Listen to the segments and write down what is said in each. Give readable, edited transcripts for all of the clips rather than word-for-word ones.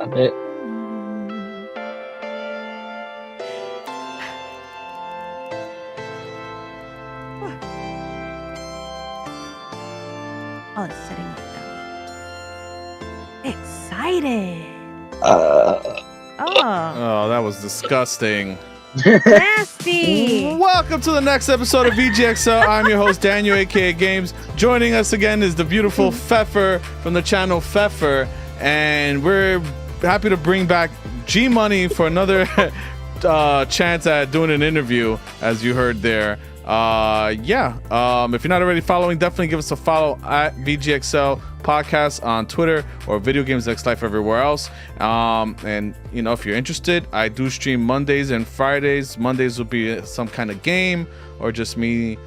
Stop it. Oh, it's setting up now. Excited. Uh, Oh, Oh, that was disgusting. nasty. Welcome to the next episode of VGXL. I'm your host, Daniel, aka Games. Joining us again is the beautiful Fefer from the channel Fefer. And we're happy to bring back Gmoney for another chance at doing an interview, as you heard there. If you're not already following, definitely give us a follow at VGXL podcast on Twitter or Video Games Next Life everywhere else. And you know, if you're interested, I do stream Mondays and Fridays. Mondays will be some kind of game or just me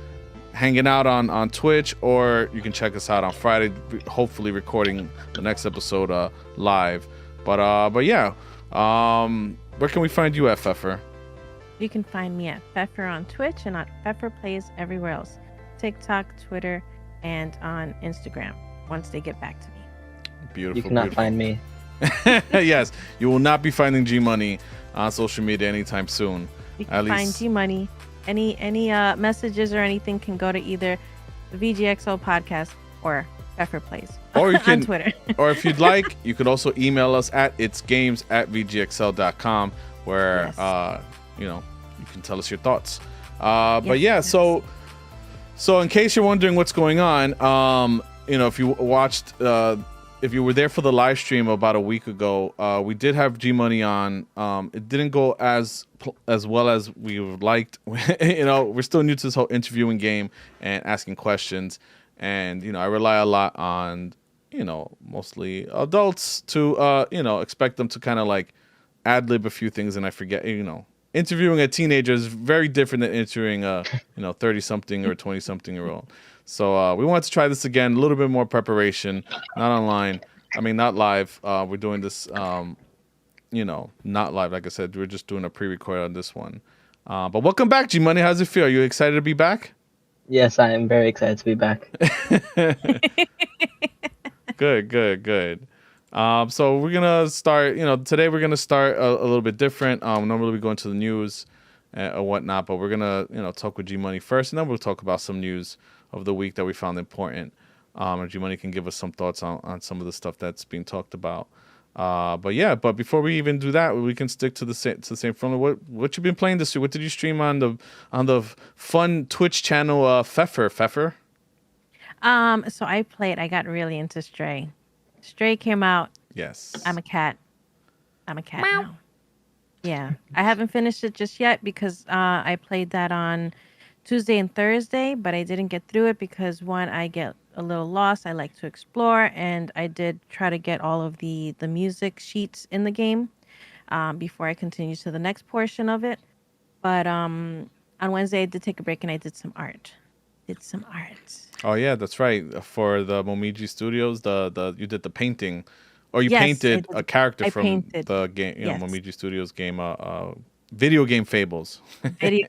hanging out on Twitch, or you can check us out on Friday, hopefully recording the next episode live. But yeah, where can we find you at, Fefer? You can find me at Fefer on Twitch and at Fefer Plays everywhere else. TikTok, Twitter, and on Instagram once they get back to me. Beautiful. you cannot find me. Yes, you will not be finding Gmoney on social media anytime soon. You At can find least- Gmoney. Any messages or anything can go to either the VGXL podcast or Fefer Plays Or you can- on Twitter. Or if you'd like, you could also email us at itsgames@vgxl.com, where Yes. you can tell us your thoughts. But yeah, yes. so in case you're wondering what's going on, if you watched, if you were there for the live stream about a week ago, we did have Gmoney on. It didn't go as well as we would liked. We're still new to this whole interviewing game and asking questions, and I rely a lot on mostly adults to expect them to kind of like ad-lib a few things, and I forget. Interviewing a teenager is very different than interviewing a 30-something or 20-something-year-old. So we wanted to try this again, a little bit more preparation, not live. We're doing this, not live. Like I said, we're just doing a pre-record on this one. But welcome back, Gmoney. How's it feel? Are you excited to be back? Yes, I am very excited to be back. Good. So we're gonna start. Today we're gonna start a little bit different. Normally we go into the news or whatnot, but we're gonna talk with Gmoney first, and then we'll talk about some news of the week that we found important. And Gmoney can give us some thoughts on some of the stuff that's being talked about. But before we even do that, we can stick to the same front. What you been playing this week? What did you stream on the fun Twitch channel Fefer? So I got really into Stray. Stray came out. Yes. I'm a cat now. Yeah. I haven't finished it just yet because I played that on Tuesday and Thursday, but I didn't get through it because one, I get a little lost. I like to explore, and I did try to get all of the music sheets in the game before I continue to the next portion of it. But on Wednesday, I did take a break and I did some art. Oh yeah, that's right. For the Momiji Studios, you did the painting, or you Yes, painted a character I from painted. the game, Yes. Momiji Studios game, video game Fables. Video,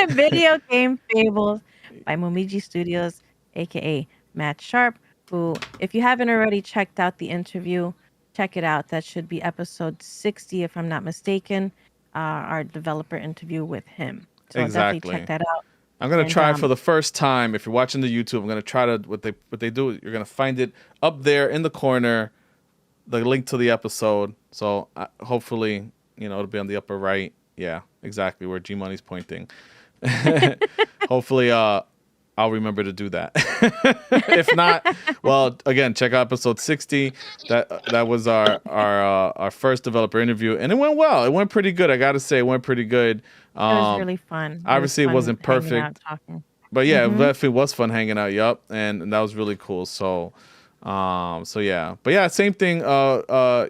video game fables by Momiji Studios, aka Matt Sharp, who, if you haven't already checked out the interview, check it out. That should be episode 60, if I'm not mistaken, our developer interview with him. So Exactly. definitely check that out. I'm gonna And, try for the first time. If you're watching the YouTube, I'm gonna try to what they do. You're gonna find it up there in the corner, the link to the episode. So hopefully, it'll be on the upper right. Yeah, exactly where Gmoney's pointing. Hopefully, I'll remember to do that. If not, well, again, check out episode 60. That was our first developer interview, and it went well. It went pretty good. I gotta say, it went pretty good. It was really fun. Obviously, it wasn't hanging perfect. out, talking. But yeah, it definitely was fun hanging out. Yup, and that was really cool. So yeah. But yeah, same thing. Well,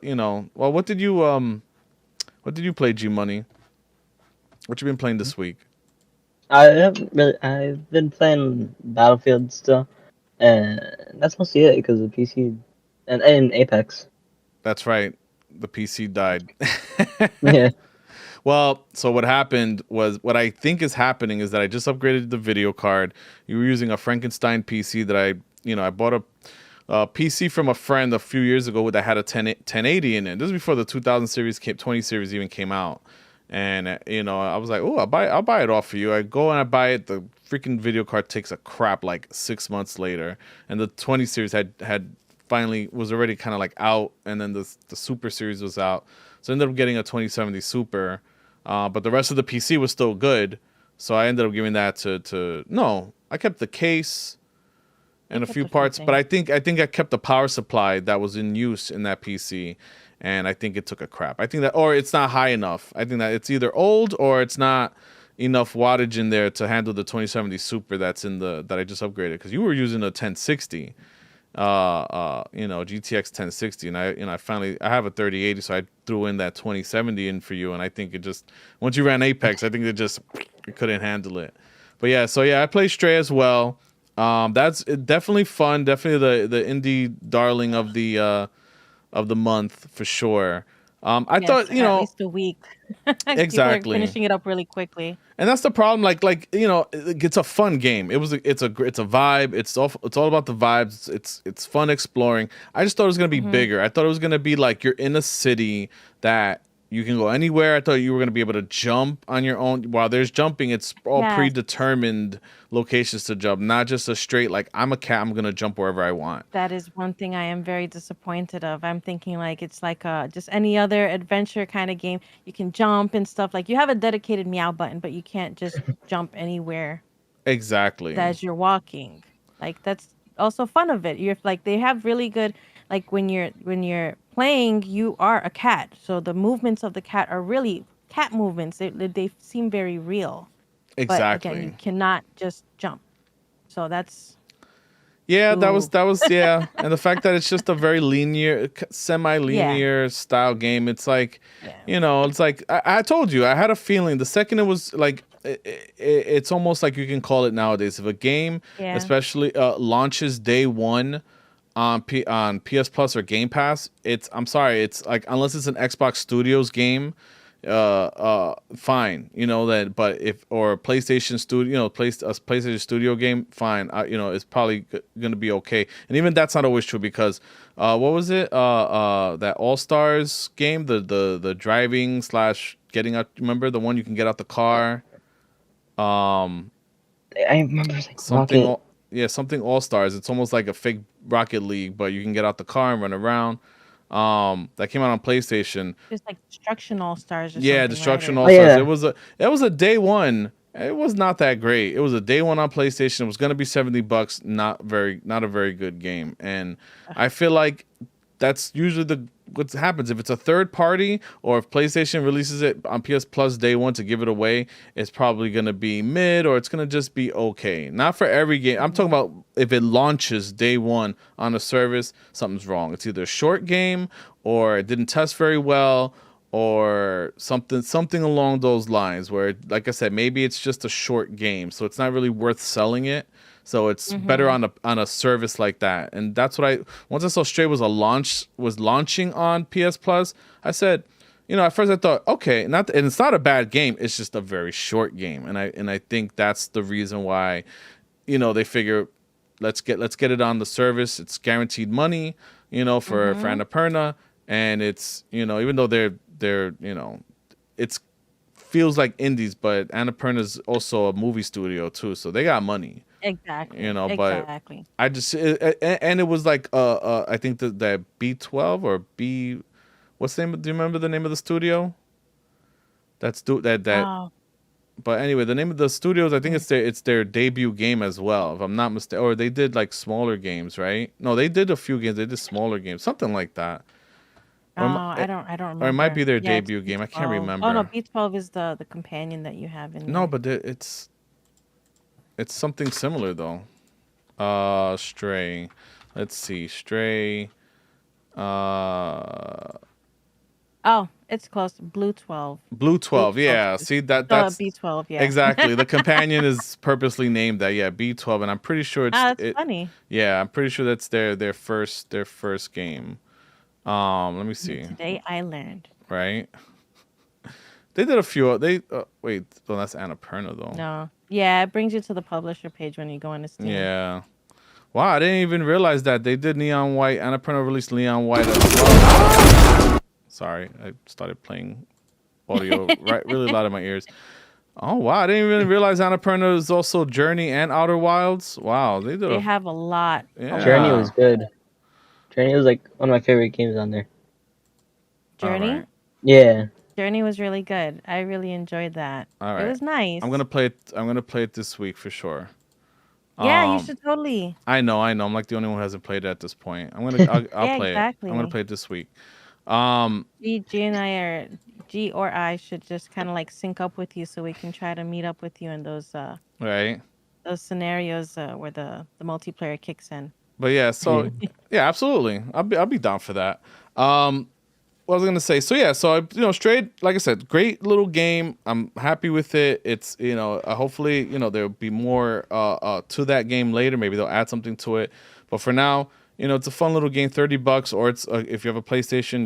what did you play, Gmoney? What you been playing this week? I've been playing Battlefield still, and that's mostly it because the PC and Apex. That's right. The PC died. Yeah. Well, so what happened was, what I think is happening is that I just upgraded the video card. You were using a Frankenstein PC that I bought PC from a friend a few years ago that had a 1080 in it. This is before the 2000 series 20 series even came out. And I was like, "Oh, I'll buy it off for you." I go and I buy it. The freaking video card takes a crap like 6 months later, and the 20 series had finally was already kind of like out, and then the Super series was out. So I ended up getting a 2070 Super, but the rest of the PC was still good. So I ended up giving that to no. I kept the case and a few parts, but I think I kept the power supply that was in use in that PC, and I think it took a crap. I think that, or it's not high enough. I think that it's either old or it's not enough wattage in there to handle the 2070 Super that I just upgraded, because you were using a 1060, GTX 1060, and I finally I have a 3080, so I threw in that 2070 in for you, and I think it just, once you ran Apex, I think it couldn't handle it. But yeah, so yeah, I play Stray as well. That's definitely fun. Definitely the indie darling of the month for sure. I thought, at least a week. Exactly. People are finishing it up really quickly. And that's the problem. It's a fun game. It's a vibe. It's all about the vibes. It's fun exploring. I just thought it was gonna be bigger. I thought it was gonna be like you're in a city that you can go anywhere. I thought you were gonna be able to jump on your own. While there's jumping, it's all predetermined locations to jump, not just a straight like, I'm a cat, I'm gonna jump wherever I want. That is one thing I am very disappointed of. I'm thinking like it's like just any other adventure kind of game. You can jump and stuff. Like you have a dedicated meow button, but you can't just jump anywhere. Exactly. As you're walking. Like that's also fun of it. You're like, they have really good, like when you're playing, you are a cat. So the movements of the cat are really cat movements. They seem very real. Exactly. But again, you cannot just jump. So that's that was yeah. And the fact that it's just a very linear, semi-linear style game. It's like, it's like I told you, I had a feeling the second it was like, it's almost like you can call it nowadays. If a game, especially launches day one on PS Plus or Game Pass, it's like, unless it's an Xbox Studios game, fine, that. But if, or PlayStation Studio, PlayStation Studio game, fine, it's probably gonna be okay. And even that's not always true, because what was it, that All Stars game, the driving / getting out, remember the one you can get out the car? I remember like something Rocket. Something All Stars. It's almost like a fake Rocket League, but you can get out the car and run around. That came out on PlayStation. Just like Destruction All Stars. Destruction All Stars. It was a day one. It was not that great. It was a day one on PlayStation. It was gonna be $70. Not a very good game. And I feel like that's usually what happens if it's a third party, or if PlayStation releases it on PS Plus day one to give it away. It's probably gonna be mid, or it's gonna just be okay. Not for every game. I'm talking about if it launches day one on a service, something's wrong. It's either a short game, or it didn't test very well, or something along those lines. Where, like I said, maybe it's just a short game, so it's not really worth selling it. So it's better on a service like that. And that's what once I saw Stray was launching on PS Plus, I said, at first I thought, okay, and it's not a bad game, it's just a very short game. And I think that's the reason why, they figure, let's get it on the service. It's guaranteed money, for Annapurna, and it's, even though they're it's feels like indies, but Annapurna's also a movie studio too, so they got money. Exactly. But I just and it was like I think that B12 or B, what's the name? Do you remember the name of the studio? Oh. But anyway, the name of the studios, I think it's their debut game as well, if I'm not mistaken. Or they did like smaller games, right? No, they did a few games. They did smaller games, something like that. I don't remember. Or it might be their debut game. I can't remember. Oh no, B12 is the companion that you have in. No, but it's something similar though. Stray. Let's see. Stray. Oh, it's close. Blue 12. Blue 12. Yeah. See that's B12. Yeah. Exactly. The companion is purposely named that. Yeah, B12, and I'm pretty sure it's. That's funny. Yeah, I'm pretty sure that's their first game. Let me see. Today I learned. Right. They did a few. Wait. Oh, that's Annapurna though. No. Yeah, it brings you to the publisher page when you go into Steam. Yeah. Wow, I didn't even realize that they did Neon White. Annapurna released Neon White as well. Sorry, I started playing audio really loud in my ears. Oh wow, I didn't even realize Annapurna is also Journey and Outer Wilds. Wow, they did They have a lot. Yeah. Journey was good. Journey was like one of my favorite games on there. Journey? All right. Yeah. Journey was really good. I really enjoyed that. All right. It was nice. I'm gonna play it this week for sure. Yeah, you should totally. I know. I'm like the only one who hasn't played it at this point. I'll play exactly. it. I'm gonna play it this week. G or I should just kind of like sync up with you so we can try to meet up with you in those right. Those scenarios where the multiplayer kicks in. But yeah, so yeah, absolutely. I'll be down for that. What was I gonna say? So yeah, Strayed, like I said, great little game. I'm happy with it. It's hopefully there'll be more to that game later. Maybe they'll add something to it. But for now, it's a fun little game. $30, or it's if you have a PlayStation,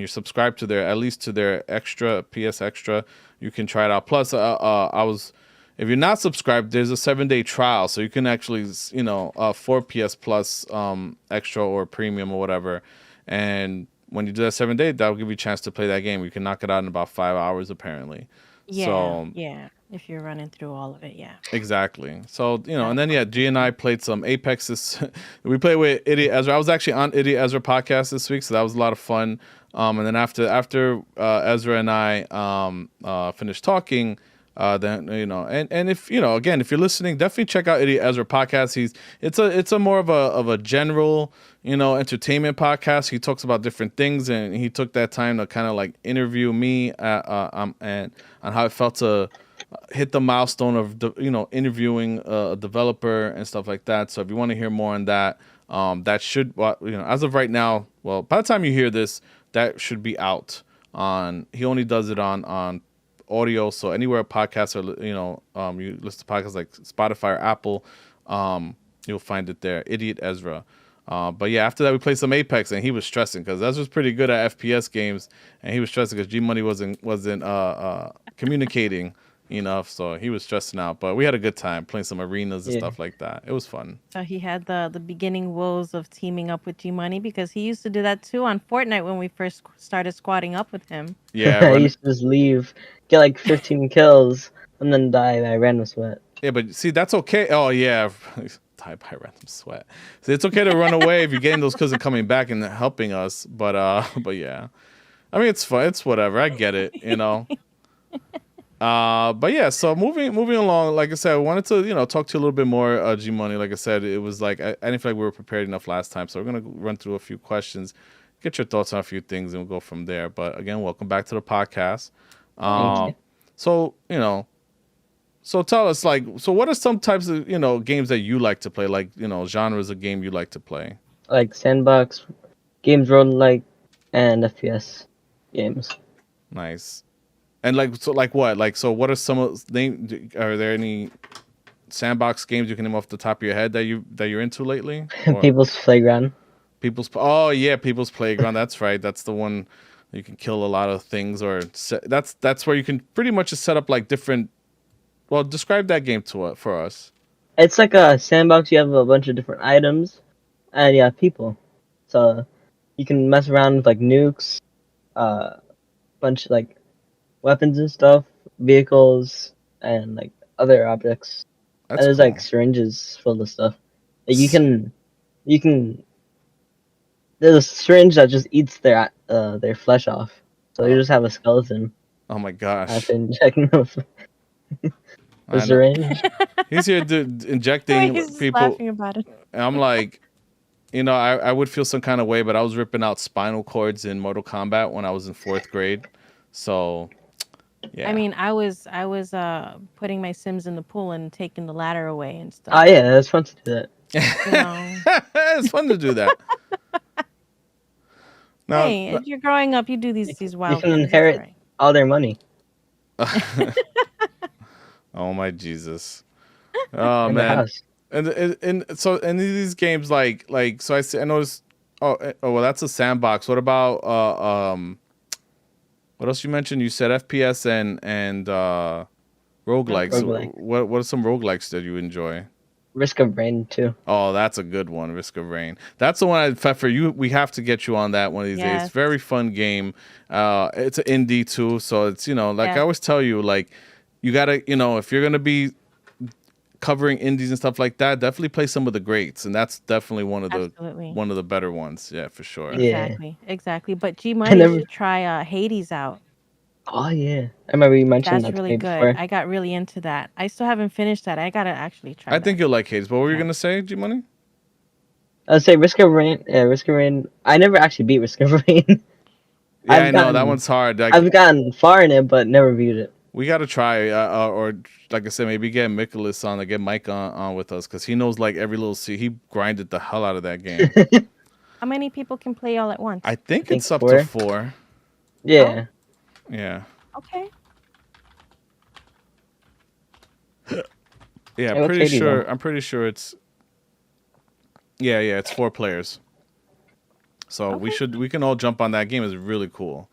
you subscribe to their extra PS Extra, you can try it out. Plus, if you're not subscribed, there's a 7-day trial, so you can actually for PS Plus Extra or Premium or whatever, and when you do that 7 day, that'll give you a chance to play that game. You can knock it out in about 5 hours, apparently. Yeah. If you're running through all of it, yeah. Exactly. So, and then, G and I played some Apex. We played with Idiot Ezra. I was actually on Idiot Ezra podcast this week, so that was a lot of fun. And then after Ezra and I finished talking, then and if again, if you're listening, definitely check out Idiot Ezra podcast. It's a more of a general entertainment podcast. He talks about different things, and he took that time to kind of like interview me and on how it felt to hit the milestone of interviewing a developer and stuff like that. So if you want to hear more on that, that should as of right now, well, by the time you hear this, that should be out on. He only does it on audio, so anywhere podcasts are you listen to podcasts like Spotify or Apple, you'll find it there. Idiot Ezra. But yeah, after that we played some Apex, and he was stressing because Ezra's pretty good at FPS games, and he was stressing because Gmoney wasn't communicating enough, so he was stressing out. But we had a good time playing some arenas and stuff like that. It was fun. So he had the beginning woes of teaming up with Gmoney, because he used to do that too on Fortnite when we first started squatting up with him. Yeah, I used to just leave, get like 15 kills, and then die by random sweat. Yeah, but see, that's okay. Oh yeah, die by random sweat. See, it's okay to run away if you're getting those kills and coming back and helping us. But yeah, I mean, it's fun. It's whatever. I get it. But yeah, so moving along, like I said, I wanted to talk to you a little bit more Gmoney. Like I said, it was like I didn't feel like we were prepared enough last time, so we're gonna run through a few questions, get your thoughts on a few things, and we'll go from there. But again, welcome back to the podcast. So so tell us, so what are some types of games that you like to play, like genres of game you like to play? Like sandbox games, roguelike, and FPS games. Nice. And what are some of are there any sandbox games you can name off the top of your head that you're into lately? People's Playground. People's Playground. That's right. That's the one you can kill a lot of things, or that's where you can pretty much just set up like different. Well, describe that game for us. It's like a sandbox. You have a bunch of different items, and you have people. So you can mess around with like nukes, bunch of like weapons and stuff, vehicles, and like other objects. That's and there's cool. like syringes full of stuff. Like, you can. There's a syringe that just eats their flesh off. So you just have a skeleton. Oh my gosh! I've been checking them. The syringe. He's here injecting He's just people. laughing about it. And I'm like, I would feel some kind of way, but I was ripping out spinal cords in Mortal Kombat when I was in 4th grade. So, yeah. I mean, I was putting my Sims in the pool and taking the ladder away and stuff. Oh yeah, it's fun to do that. It's fun to do that. Now, hey, if you're growing up, you do these wild You can things. inherit all their money. Oh my Jesus! Oh in the man! house. And so in these games, like so I noticed. Oh well, that's a sandbox. What about what else you mentioned? You said FPS and roguelikes. Roguelike. What are some roguelikes that you enjoy? Risk of Rain too. Oh, that's a good one, Risk of Rain. That's the one, Fefer. We have to get you on that one of these days. Yes. Very fun game. It's an indie too, so it's like I Yes. always tell you, like you gotta, if you're gonna be covering indies and stuff like that, definitely play some of the greats, and that's definitely Absolutely. one of the better ones. Yeah, for sure. Yeah. Exactly. But G I Money never. should try Hades out. Oh yeah, I remember you mentioned That's that to really me good. before. I got really into that. I still haven't finished that. I gotta actually try I that. think you'll like Hades. What were you Yeah. gonna say, G Money? I'd say Risk of Rain. Yeah, Risk of Rain. I never actually beat Risk of Rain. Yeah, I know that one's hard. Like, I've gotten far in it, but never viewed it. we got to try, or like I said, maybe get Nicholas on, or get Mike on with us, because he knows like every little he grinded the hell out of that game. How many people can play all at once? I think I think it's up to 4. 4. Yeah. Yeah. Okay. Yeah, Hey, what's Hades on? I'm pretty sure it's. Yeah, it's 4 players. So Okay. we can all jump on that game. It's really cool.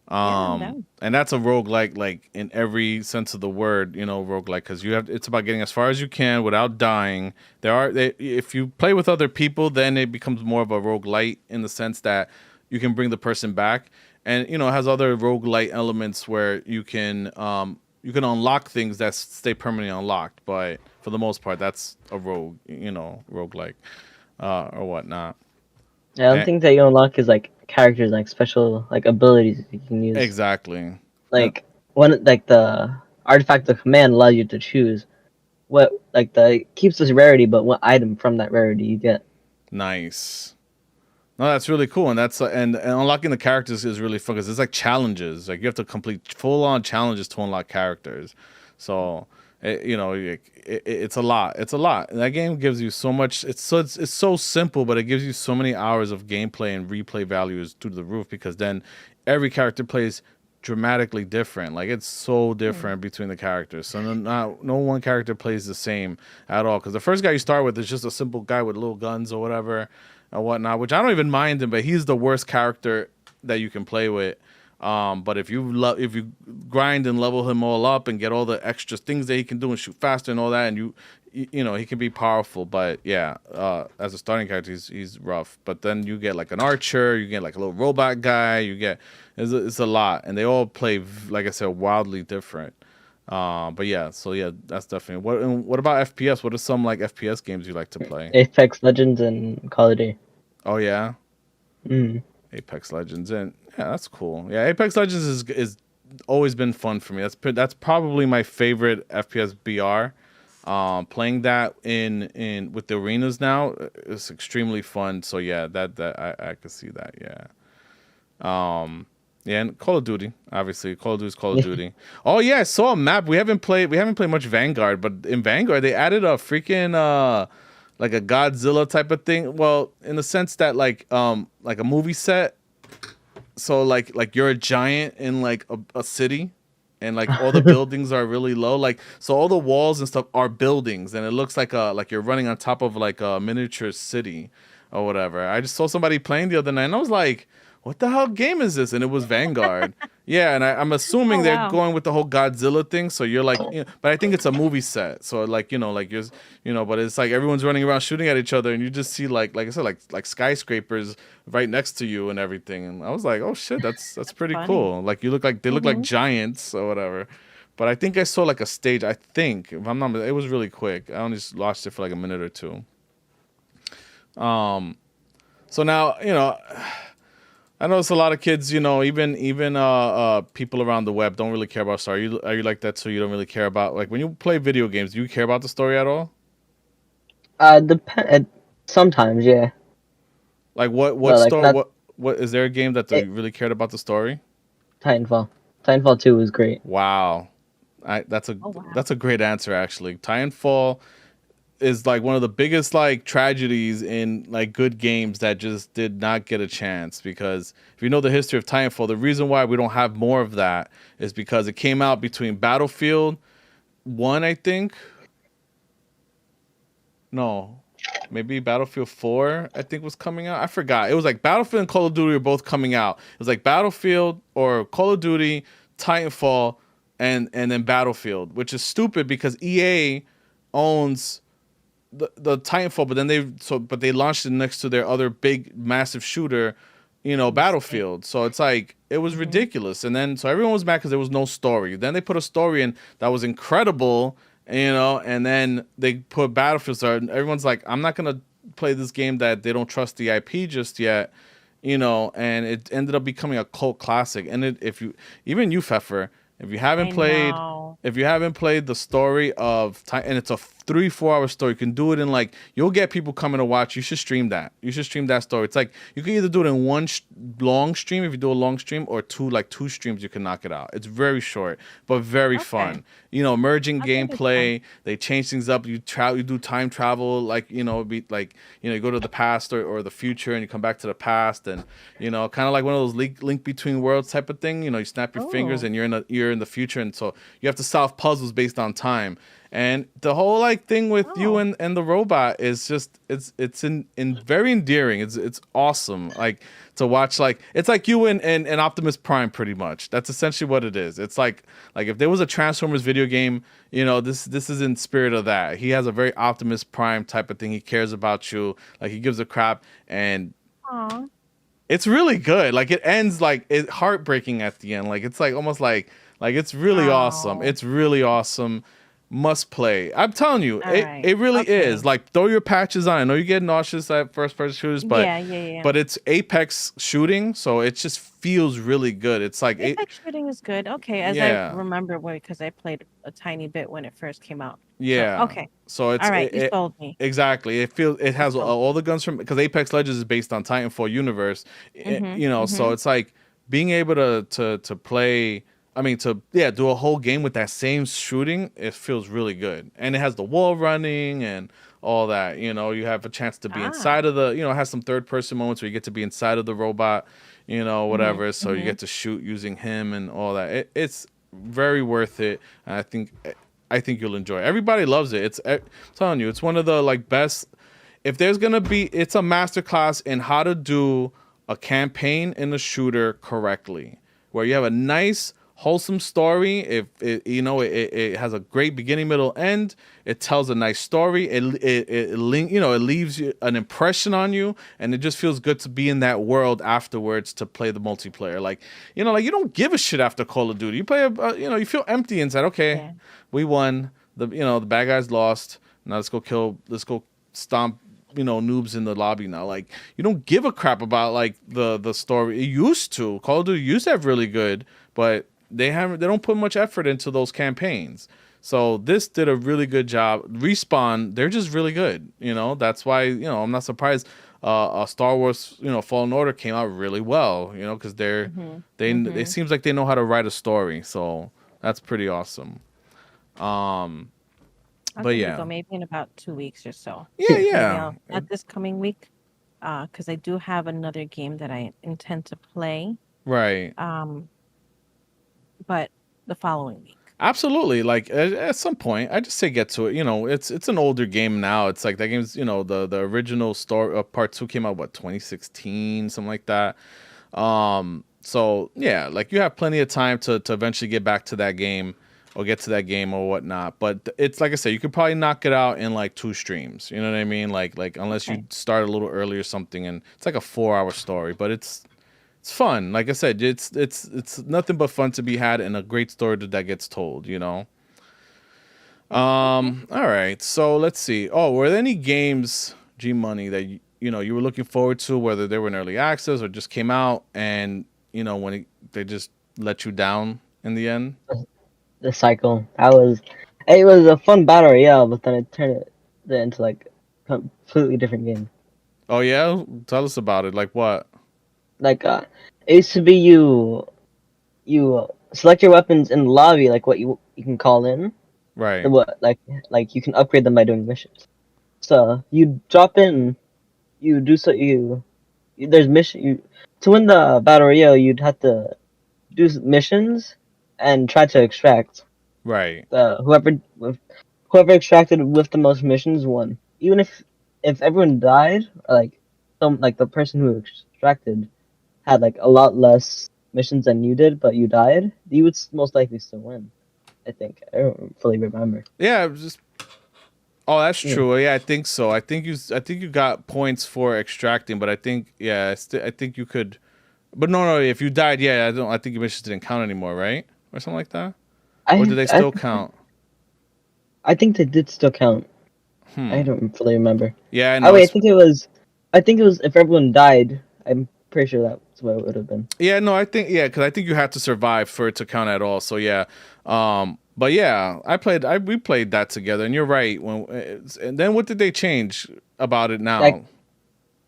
I'm down. And that's a roguelike, like in every sense of the word, roguelike, because it's about getting as far as you can without dying. If you play with other people, then it becomes more of a roguelite in the sense that you can bring the person back, and it has other roguelite elements where you can unlock things that stay permanently unlocked. But for the most part, that's a roguelike, or whatnot. Yeah, the thing that you unlock is like characters, like special like abilities you can use. Exactly. Like the artifact of command allows you to choose what keeps this rarity, but what item from that rarity you get. Nice. No, that's really cool, and that's and unlocking the characters is really fun because it's like challenges. Like you have to complete full-on challenges to unlock characters. So it's a lot. It's a lot. And that game gives you so much. It's so simple, but it gives you so many hours of gameplay and replay values through the roof, because then every character plays dramatically different. Like it's so different between the characters. So no one character plays the same at all. Because the first guy you start with is just a simple guy with little guns or whatever and whatnot, which I don't even mind him, but he's the worst character that you can play with. But if you grind and level him all up and get all the extra things that he can do and shoot faster and all that, and he can be powerful. But yeah, as a starting character, he's rough. But then you get like an archer, you get like a little robot guy, it's a lot, and they all play, like I said, wildly different. But yeah, so yeah, that's definitely what about FPS? What are some like FPS games you like to play? Apex Legends and Call of Duty. Oh yeah. Apex Legends, and yeah, that's cool. Yeah, Apex Legends is always been fun for me. That's probably my favorite FPS BR. Playing that in with the arenas now is extremely fun. So yeah, that I could see that. Yeah. Yeah, and Call of Duty, obviously. Call of Duty is Call of Duty. Oh yeah, I saw a map. We haven't played much Vanguard, but in Vanguard they added a freaking like a Godzilla type of thing. Well, in the sense that like a movie set. So like you're a giant in like a city, and like all the buildings are really low. Like so all the walls and stuff are buildings, and it looks like you're running on top of like a miniature city or whatever. I just saw somebody playing the other night, and I was like, what the hell game is this? And it was Vanguard. Yeah, and I'm assuming they're going with the whole Godzilla thing. So you're like, but I think it's a movie set. So like, like you're, but it's like everyone's running around shooting at each other, and you just see like I said, like skyscrapers right next to you and everything. And I was like, oh shit, that's pretty funny. cool. Like they look like giants or whatever. But I think I saw like a stage. I think if I'm not, it was really quick. I only just watched it for like a minute or two. So now I notice a lot of kids, even people around the web don't really care about story. Are you like that? So you don't really care about, like, when you play video games, do you care about the story at all? Sometimes, yeah. Like what Like story? What is there a game that you really cared about the story? Titanfall. Titanfall 2 was great. Wow, that's a great answer actually. Titanfall is like one of the biggest like tragedies in like good games that just did not get a chance, because if you know the history of Titanfall, the reason why we don't have more of that is because it came out between Battlefield 1, I think. No, maybe Battlefield 4, I think, was coming out. I forgot. It was like Battlefield and Call of Duty were both coming out. It was like Battlefield or Call of Duty, Titanfall, and then Battlefield, which is stupid because EA owns the Titanfall, but they launched it next to their other big massive shooter, Battlefield. So it's like it was ridiculous. And then so everyone was mad because there was no story. Then they put a story in that was incredible, and then they put Battlefield. So everyone's like, I'm not gonna play this game that they don't trust the IP just yet, and it ended up becoming a cult classic. And even you, Fefer, if you haven't played, the story of and it's a 3-4 hour story, you can do it in you'll get people coming to watch. You should stream that. You should stream that story. It's like you can either do it in one long stream if you do a long stream, or two streams. You can knock it out. It's very short but very fun. Merging gameplay. They change things up. You do time travel. You go to the past or the future, and you come back to the past, and kind of like one of those link between worlds type of thing. You snap your fingers and you're in the future, and so you have to solve puzzles based on time. And the whole thing with you and the robot is just it's very endearing. It's awesome. To watch, it's like you and Optimus Prime, pretty much. That's essentially what it is. It's like if there was a Transformers video game, this is in spirit of that. He has a very Optimus Prime type of thing. He cares about you. He gives a crap, and it's really good. It ends it's heartbreaking at the end. It's almost it's really awesome. It's really awesome. Must play. I'm telling you, it really is. Throw your patches on. I know you get nauseous at first person shooters, but but it's Apex shooting, so it just feels really good. It's Apex shooting is good. Okay, I remember because I played a tiny bit when it first came out. Yeah. So, okay. So it's all right. You sold me. Exactly. It has all the guns from, because Apex Legends is based on Titanfall universe. So it's being able to play. I mean, do a whole game with that same shooting, it feels really good. And it has the wall running and all that. You have a chance to be inside of the, it has some third person moments where you get to be inside of the robot, whatever. So you get to shoot using him and all that. It's very worth it. And I think you'll enjoy it. Everybody loves it. I'm telling you, it's one of the best. If there's going to be, it's a masterclass in how to do a campaign in a shooter correctly, where you have a nice, wholesome story. If it has a great beginning, middle, end. It tells a nice story. It leaves you an impression on you, and it just feels good to be in that world afterwards to play the multiplayer. You don't give a shit after Call of Duty. You play you feel empty inside. Okay, we won. The bad guys lost. Now let's go stomp noobs in the lobby now. You don't give a crap about the story. It used to. Call of Duty used to have really good, but they don't put much effort into those campaigns. So this did a really good job. Respawn, they're just really good. That's why I'm not surprised. Star Wars, Fallen Order came out really well. Because it seems like they know how to write a story. So that's pretty awesome. But yeah, maybe in about 2 weeks or so. Yeah. Not this coming week, because I do have another game that I intend to play. Right. But the following week. Absolutely. At some point, I just say get to it. It's an older game now. It's that game's, the original story part 2 came out 2016, something like that. So yeah, you have plenty of time to eventually get back to that game or get to that game or whatnot. But it's like I said, you could probably knock it out in 2 streams. You know what I mean? Unless you start a little early or something, and it's a 4-hour story, but it's fun. Like I said, it's nothing but fun to be had, and a great story that gets told, All right. So let's see. Oh, were there any games, Gmoney, that you were looking forward to, whether they were in early access or just came out, and when they just let you down in the end? The cycle. It was a fun battle royale, but then it turned it into completely different game. Oh yeah, tell us about it. Like what? It used to be you select your weapons in the lobby, what you can call in. Right. What you can upgrade them by doing missions. So you drop in, you do there's mission to win the battle royale. You'd have to do missions and try to extract. Right. Whoever extracted with the most missions won. Even if everyone died, the person who extracted had a lot less missions than you did, but you died, you would most likely still win. I think. I don't fully remember. Yeah, it was just Oh, that's Yeah. true. Yeah, I think so. I think you got points for extracting, but I think I think you could. But no, if you died, yeah, I think your missions didn't count anymore, right? Or something like that. Or do I they I still count? I think they did still count. I Hmm. don't really remember. Yeah, I Oh know wait, it's. I think it was if everyone died. I'm pretty sure that's what it would have been. Yeah, no, I think because I think you have to survive for it to count at all. So yeah, but yeah, we played that together, and you're right. And then what did they change about it Like now?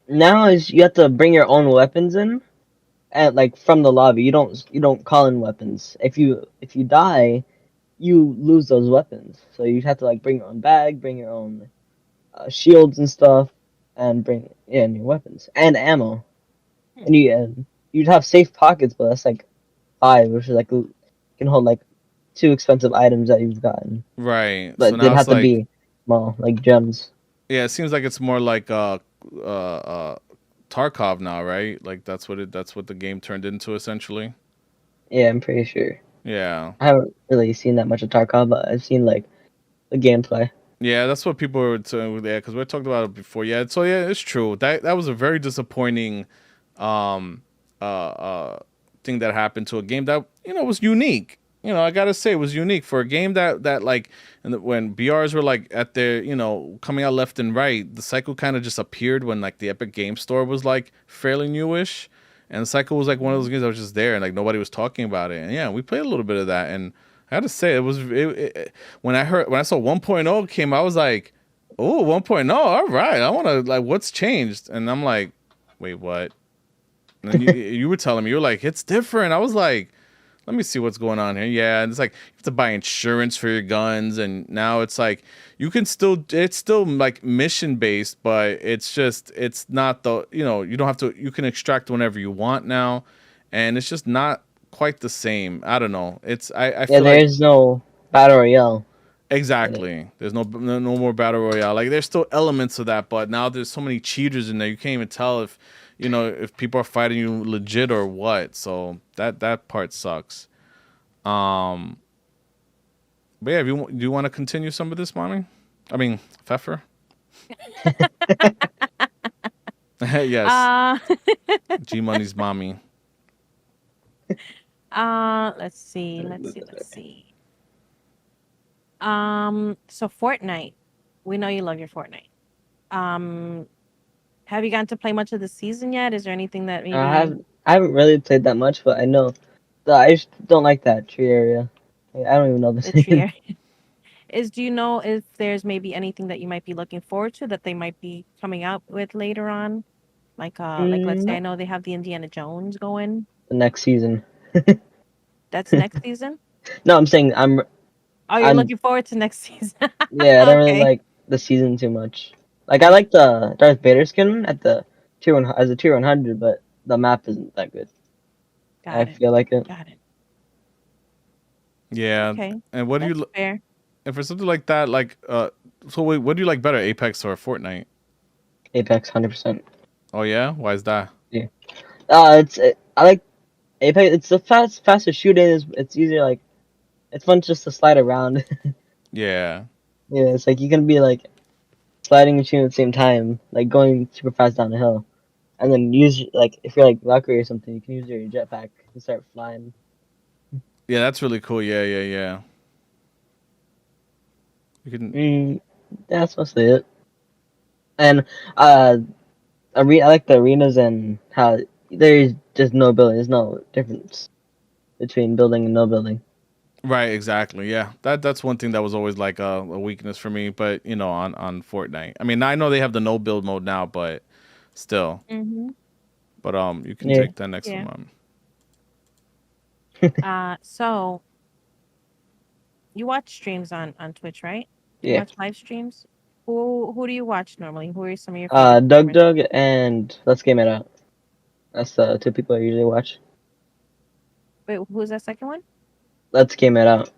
now is you have to bring your own weapons in, and like from the lobby. You don't call in weapons. If you die, you lose those weapons. So you have to like bring your own bag, bring your own shields and stuff, and bring and your weapons and ammo. And you'd have safe pockets, but that's like five, which is like can hold like two expensive items that you've gotten, Right. So but now they'd it's have to like be small, like gems. yeah, it seems like it's more like Tarkov now, right? Like that's what the game turned into essentially. Yeah, I'm pretty sure. Yeah. I haven't really seen that much of Tarkov, but I've seen like the gameplay. Yeah, that's what people were saying there because we talked about it before. Yeah, so yeah, it's true. That was a very disappointing um thing that happened to a game that was unique. I gotta say it was unique for a game that like when BRs were like at their coming out left and right. The cycle kind of just appeared when like the Epic Game Store was like fairly newish, and the cycle was like one of those games that was just there and like nobody was talking about it. And yeah, we played a little bit of that, and I had to say when I saw 1.0 came, I was like, oh, 1.0, all right. I want to like what's changed, and I'm like, wait, what? And then you were telling me, you're like, it's different. I was like, let me see what's going on here. Yeah, and it's like you have to buy insurance for your guns, and now it's like it's still like mission based, but it's not you don't have to, you can extract whenever you want now, and it's just not quite the same. I don't know. I Yeah, feel like there's no battle royale in it. exactly. There's no more battle royale. Like there's still elements of that, but now there's so many cheaters in there. You can't even tell if people are fighting you legit or what. So that part sucks. Um, but yeah, do you want to continue some of this, mommy? I mean, Fefer. Yes, Uh, Gmoney's mommy. let's see, let's see. So Fortnite. We know you love your Fortnite. Um, have you gotten to play much of the season yet? Is there anything that maybe I haven't really played that much, but I know I just don't like that tree area. I don't even know the the tree name. area is? Do you know if there's maybe anything that you might be looking forward to that they might be coming out with later on? Like let's say I No, know they have the Indiana Jones going. the next season. That's next season. No, I'm saying Oh, you're I'm looking forward to next season. yeah. I don't really Okay, like the season too much. Like I I like the Darth Vader skin at the tier one as a tier 100, but the map isn't that good. I got it. feel like it. Got it. Yeah, Okay, and what do that's you fair. and for something like that, like so wait, what do you like better, Apex or Fortnite? Apex 100%. Oh yeah, why is that? Yeah. I like Apex. It's the faster shooting. It's easier. Like it's fun just to slide around. Yeah. Yeah, it's like you can be like sliding and shooting at the same time, like going super fast down the hill, and then use like if you're like Valkyrie or something, you can use your jetpack and start flying. Yeah, that's really cool. Yeah. You can. Mm, that's mostly it. And I like the arenas and how there's just no building. There's no difference between building and no building. Right, exactly. Yeah, that's one thing that was always like a weakness for me. But on Fortnite, I mean, I know they have the no build mode now, but still. Mm-hmm. But you can Yeah. take that next Yeah. one. So you watch streams on Twitch, right? Do you Yeah. watch live streams? Who do you watch normally? Who are some of your favorite Doug streamers? Doug and Let's Game It Out. That's the two people I usually watch. Wait, who's that second one? Let's Game It Out.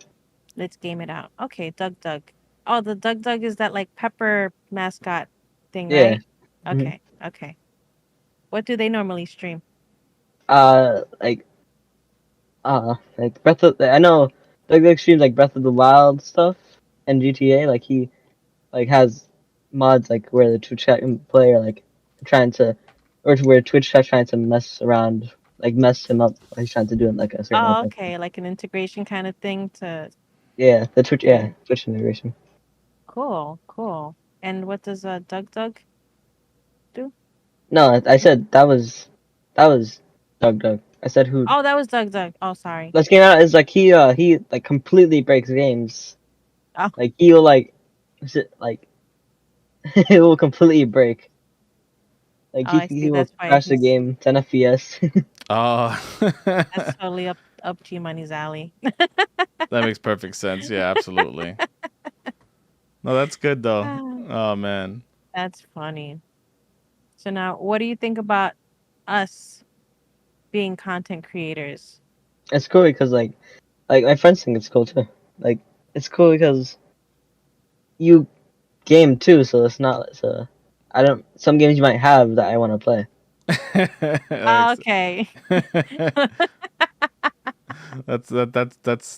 Let's game it out. Okay, Doug Doug. Oh, the Doug Doug is that like pepper mascot thing, Yeah. right? Hmm. Okay. What do they normally stream? Uh, like like Breath of I know Doug Doug streams like Breath of the Wild stuff and GTA. Like like has mods like where the Twitch chat can play, or like trying to, or where Twitch chat trying to mess around, like mess him up while he's trying to do it like a certain Oh, way. okay, like an integration kind of thing to. Yeah, the Twitch, yeah, Twitch integration. Cool. And what does Doug do? No, I said that was Doug. I said who. Oh, that was Doug. Oh, sorry. This game out is like he like completely breaks games. Oh. Like he will like, is it like it will completely break. Like Oh, I see. he will That's why crash the he's. game 10 FPS. Oh, That's totally up Gmoney's alley. that makes perfect sense. Yeah, absolutely. No, that's good though. Oh man. That's funny. So now, what do you think about us being content creators? It's cool because like my friends think it's cool too. Like it's cool because you game too, so it's not so. I don't. Some games you might have that I want to play. Oh, okay. That's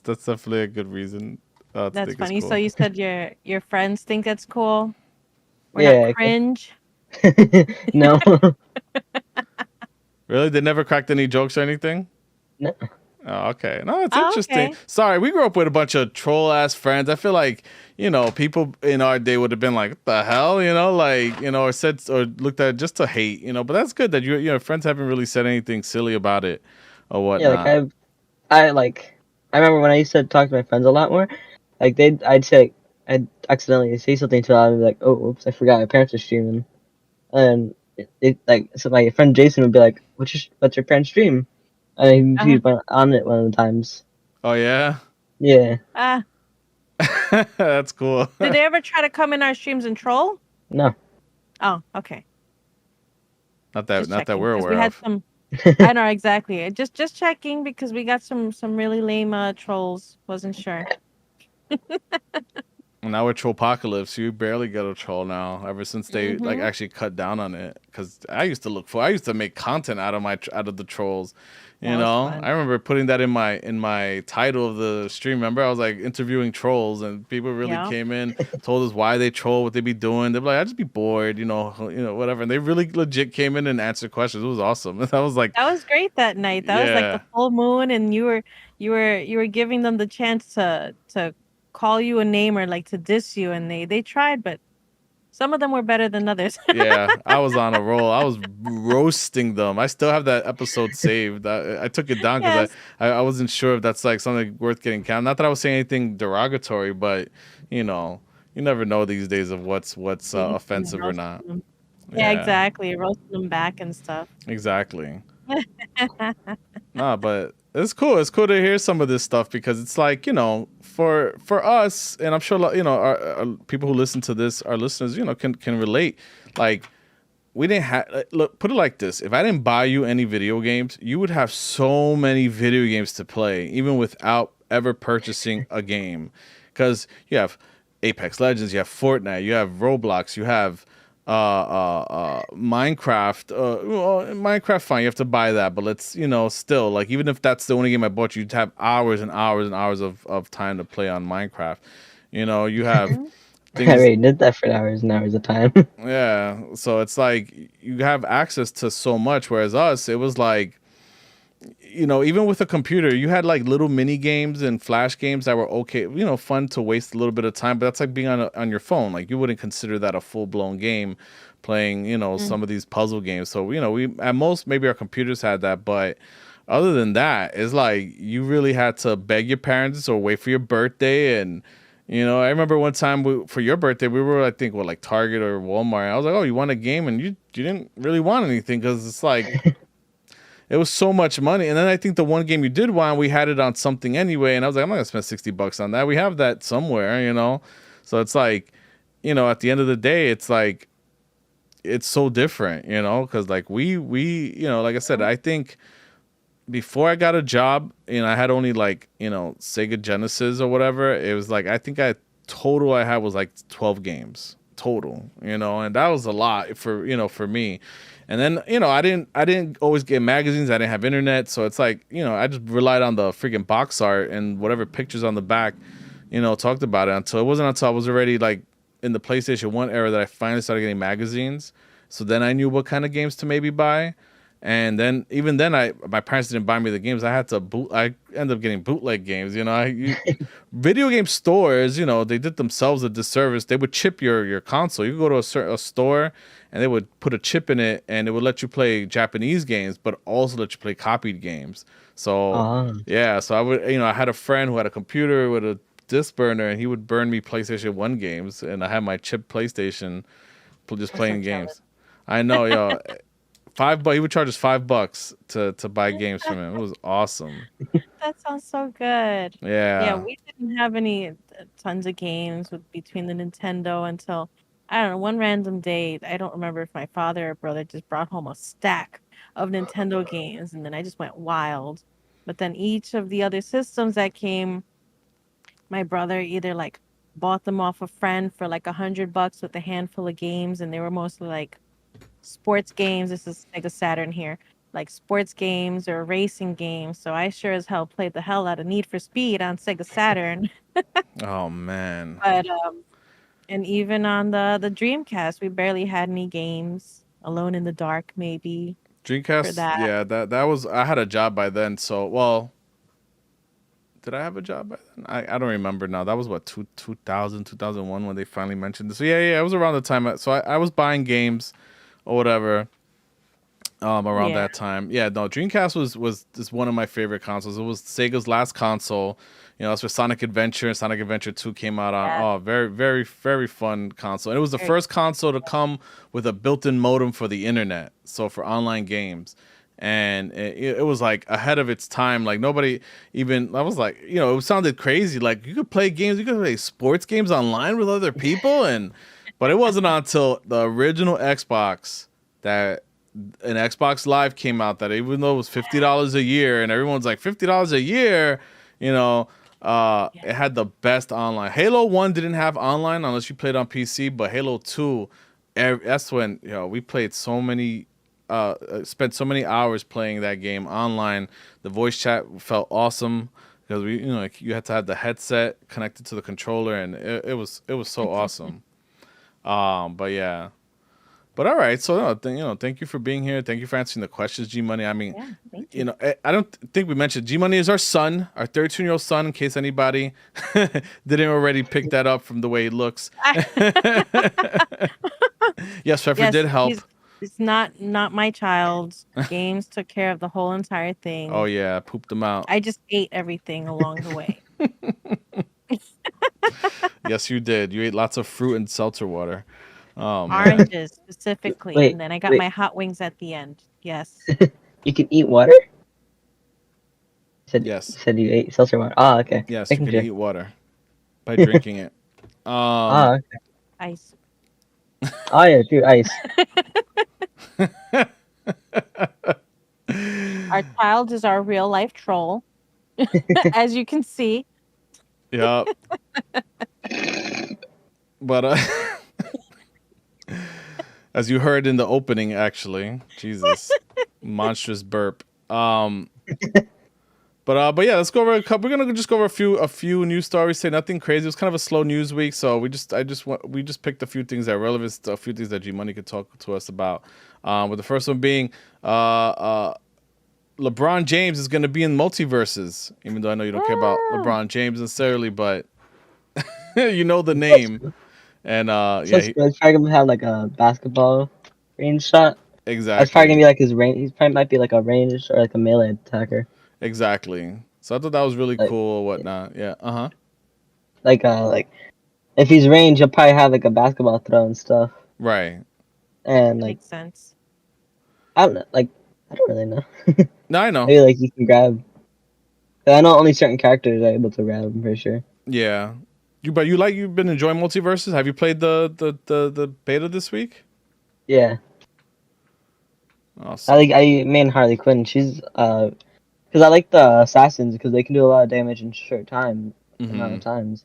definitely a good reason. To That's think funny. it's So cool. you said your friends think that's cool? Or Yeah. not cringe? No. Really? They never cracked any jokes or anything? No. Oh, okay. No, it's Oh, interesting. okay. Sorry, we grew up with a bunch of troll ass friends. I feel like, people in our day would have been like, what the hell? Like, or said or looked at it just to hate, but that's good that your friends haven't really said anything silly about it or Yeah, whatnot. like I remember when I used to talk to my friends a lot more. Like I'd accidentally say something to them and be like, oh, oops, I forgot my parents are streaming, and so my friend Jason would be like, what's your parents stream? And he went on it one of the times. Oh yeah? Yeah. That's cool. Did they ever try to come in our streams and troll? No. Oh, okay. Not Just that checking, we're 'cause aware we had of. some. I know exactly. Just checking because we got some really lame trolls. Wasn't sure. Now we're Trollpocalypse. You barely get a troll now. Ever since they like Mhm. actually cut down on it, because I used to make content out of the trolls. That was fun. I remember putting that in my title of the stream. Remember, I was like interviewing trolls, and people really Yeah. came in, told us why they troll, what they be doing. They'd be like, "I just be bored," whatever. And they really legit came in and answered questions. It was awesome. That was like, That was great that night. That was like yeah. the full moon, and you were giving them the chance to call you a name or like to diss you, and they tried, but some of them were better than others. Yeah, I was on a roll. I was roasting them. I still have that episode saved. I took it down because Yes. I wasn't sure if that's like something worth getting counted. Not that I was saying anything derogatory, but you never know these days of what's You offensive or roasted not. them. Yeah, exactly. Roasting them back and stuff. Exactly. Nah, but it's cool. It's cool to hear some of this stuff because it's like, for us, and I'm sure our people who listen to this, our listeners, can relate. Like, we didn't have, look, put it like this: if I didn't buy you any video games, you would have so many video games to play, even without ever purchasing a game, because you have Apex Legends, you have Fortnite, you have Roblox, you have Minecraft. Well, Minecraft, fine, you have to buy that, but let's, still, like, even if that's the only game I bought, you'd have hours and hours and hours of time to play on Minecraft. You have Mhm. I things. already did that for hours and hours of time. Yeah, so it's like you have access to so much, whereas us, it was like, even with a computer, you had like little mini games and flash games that were okay, fun to waste a little bit of time, but that's like being on your phone. Like, you wouldn't consider that a full blown game playing, some of these puzzle games. So, we at most maybe our computers had that, but other than that, it's like you really had to beg your parents or wait for your birthday. And I remember one time for your birthday, we were, I think, like Target or Walmart. I was like, "Oh, you want a game?" And you didn't really want anything because it's like it was so much money. And then I think the one game you did want, we had it on something anyway. And I was like, I'm not gonna spend $60 on that. We have that somewhere. So it's like, at the end of the day, it's like it's so different, because like we like I said, I think before I got a job, I had only like, Sega Genesis or whatever. It was like, I think I had was like 12 games total, and that was a lot for me. And then, I didn't always get magazines. I didn't have internet. So it's like, I just relied on the freaking box art and whatever pictures on the back, talked about it, until it wasn't until I was already like in the PlayStation 1 era that I finally started getting magazines. So then I knew what kind of games to maybe buy. And then even then, my parents didn't buy me the games. I had to I ended up getting bootleg games. Video game stores, they did themselves a disservice. They would chip your console. You could go to a store, and they would put a chip in it, and it would let you play Japanese games, but also let you play copied games. So yeah, so I had a friend who had a computer with a disc burner, and he would burn me PlayStation 1 games, and I had my chip PlayStation, just playing games. I know, yo. $5. He would charge us $5 to buy games from him. It was awesome. That sounds so good. Yeah. Yeah, we didn't have any tons of games between the Nintendo until, I don't know, one random day. I don't remember if my father or brother just brought home a stack of Nintendo games, and then I just went wild. But then each of the other systems that came, my brother either like bought them off a friend for like $100 with a handful of games, and they were mostly like sports games. This is Sega Saturn here, like sports games or racing games. So I sure as hell played the hell out of Need for Speed on Sega Saturn. Oh man. But and even on the Dreamcast, we barely had any games. Alone in the Dark, maybe. Dreamcast. Yeah, that was. I had a job by then. So did I have a job by then? I don't remember now. That was what 2000, 2001 when they finally mentioned this. So yeah, it was around the time. So I was buying games or whatever around that time. Yeah, no, Dreamcast was just one of my favorite consoles. It was Sega's last console. That's where Sonic Adventure 2 came out on. Oh, very, very, very fun console. And it was the first console to come with a built-in modem for the internet, so for online games. And it was like ahead of its time. Like nobody even, I was like, it sounded crazy. Like you could play games, you could play sports games online with other people. But it wasn't until the original Xbox that an Xbox Live came out that even though it was $50 a year and everyone's like $50 a year, it had the best online. Halo 1 didn't have online unless you played on PC, but Halo 2, that's when we played so many. Spent so many hours playing that game online. The voice chat felt awesome because you had to have the headset connected to the controller, and it was so awesome. But yeah, but all right. So thank you for being here. Thank you for answering the questions, Gmoney. I mean, thank you. I don't think we mentioned Gmoney is our son, our 13-year-old son. In case anybody didn't already pick that up from the way he looks. Yes, Fefer did help. It's not my child. Games took care of the whole entire thing. Oh yeah, pooped them out. I just ate everything along the way. Yes, you did. You ate lots of fruit and seltzer water. Oranges specifically, and then I got my hot wings at the end. Yes. You can eat water? Yes. You said you ate seltzer water. Oh, okay. Yes, you can eat water by drinking it. Okay. Ice. Oh yeah, dude, ice. Our child is our real life troll, as you can see. Yeah. But as you heard in the opening, actually, Jesus, monstrous burp. But yeah, let's go over a couple. We're gonna just go over a few news stories. Say nothing crazy. It was kind of a slow news week, so we just picked a few things that are relevant, a few things that Gmoney could talk to us about. With the first one being LeBron James is gonna be in multiverses. Even though I know you don't care about LeBron James necessarily, but you know the name. And it's probably gonna have like a basketball range shot. Exactly. That's probably gonna be like his range. He probably might be like a range or like a melee attacker. Exactly. So I thought that was really cool or whatnot. Yeah. Like if he's range, he'll probably have like a basketball throw and stuff. Right. That And makes sense. I don't know. Like I don't really know. No, I know. Maybe like you can grab. I know only certain characters are able to grab. I'm pretty sure. Yeah. You've been enjoying multiverses? Have you played the beta this week? Yeah. Awesome. I main Harley Quinn. She's because I like the assassins because they can do a lot of damage in short amount of times,